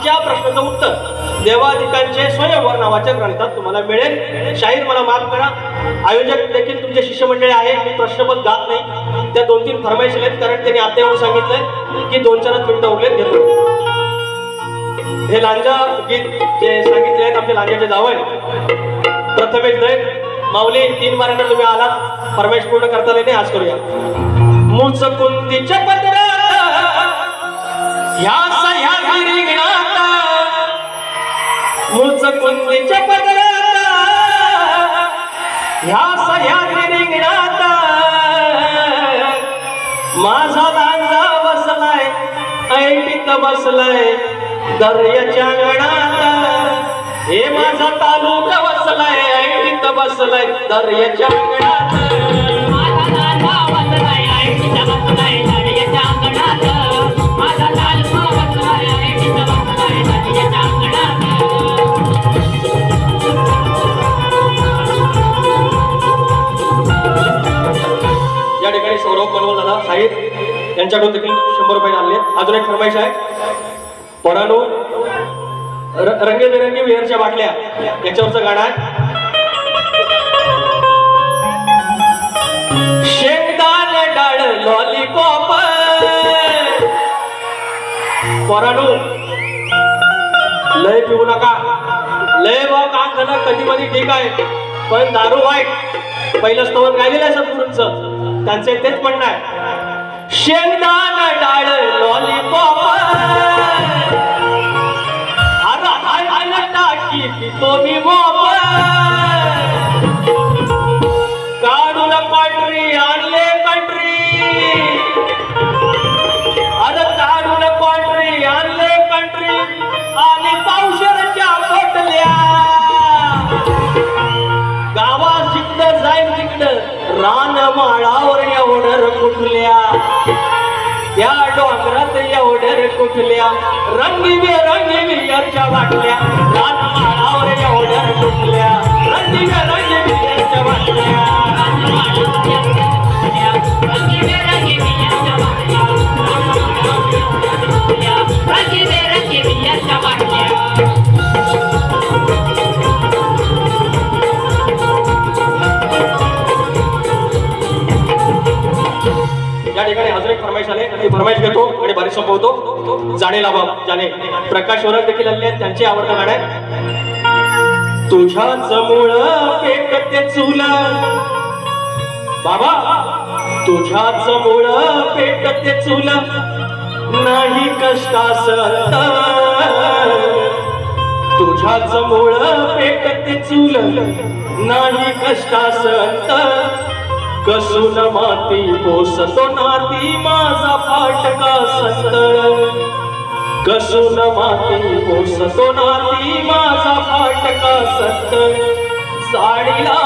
ज्या प्रश्नाचं उत्तर देवादिकांचे स्वयंवर नावाच्या ग्रंथात तुम्हाला मिळेल. शाहीर मला माफ करा, आयोजक देखील तुमचे शिष्यमंडळी आहे, मी प्रश्नपद गात नाही. त्या 2-3 फरमाईश आहेत, कारण त्यांनी आता येऊन सांगितलंय की 2-4 मिनिटं उरलेत, घेतो. हे लांजा गीत जे सांगितले आहेत आमचे लांजाचे जावई प्रथमेश दैत माऊली, 3 वारांना तुम्ही आलात, फरमाईश पूर्ण करता नाही, आज करूया. मुचकुंदीच्या पदरात ह्या सह्याद्री रिंगणात, मुचकुंदीच्या पदरात ह्या सह्याद्री रिंगणात, माझा लांजा बसलाय ऐटीत बसलाय दर्याच्या अंगणात. हे माझा तालुका बसलाय ऐटीत बसलाय दर्याच्या अंगणात. माझा लांजा बसलाय ऐटीत बसलाय दर्याच्या अंगणात. माझा तालुका बसलाय ऐटीत बसलाय दर्याच्या अंगणात. या ठिकाणी सौरभ बनवल दादा साहिब यांच्याकडून देखील 100 रुपये आणले. अजून एक फरमाईश आहे. पोरांनो, रंगीबेरंगी विहीरच्या बाटल्या याच्यावरचं गाणं आहे. शेंगदाणे डाळ लॉलीपॉप. पोरांनो, लय पिऊ नका. लय भाव काम झालं कधी कधी ठीक आहे, पण दारू वाईट. पहिलं स्तवन गायलेलं आहे सद्गुरूंचं, त्यांचे तेच म्हणणं आहे. शेंगदाणे डाळ लॉलीपॉप, तो मी काढून पांढरी आणले कंट्री. अरे काढून पांढरी आणले कंट्री आणि पावशेरच्या पोटल्या. गावात जिकडं जाईल तिकडं रान माळावर एवढर कुठल्या, त्या डोंगरात एवढर कुठल्या. रंगीबेरंगी विहीरच्या बाटल्या रान माळावर एवढर कुठल्या. रंगीबेरंगी विहीरच्या बाटल्या रंगीबेरंगी विहीरच्या बाटल्या रंगीबेरंगी विहीरच्या बाटल्या. या ठिकाणी अजून एक फरमाईश आले, ती फरमाईश घेतो आणि बारीक संपवतो. जाणे लाभा जाणे प्रकाश वरक देखील आले आहेत, त्यांची आवडतं गाणं आहे. तुझ्याच मुळं पेटते चूल बाबा, तुझ्याच मुळं पेटते चूल नाही कष्टास अंत. तुझ्याच मुळं पेटते चूल नाही कष्टास अंत. कसून माती पोसतो नाती माझा फाटका संत. कसून माती पोसतो नाती माझा फाटका संत. साडीला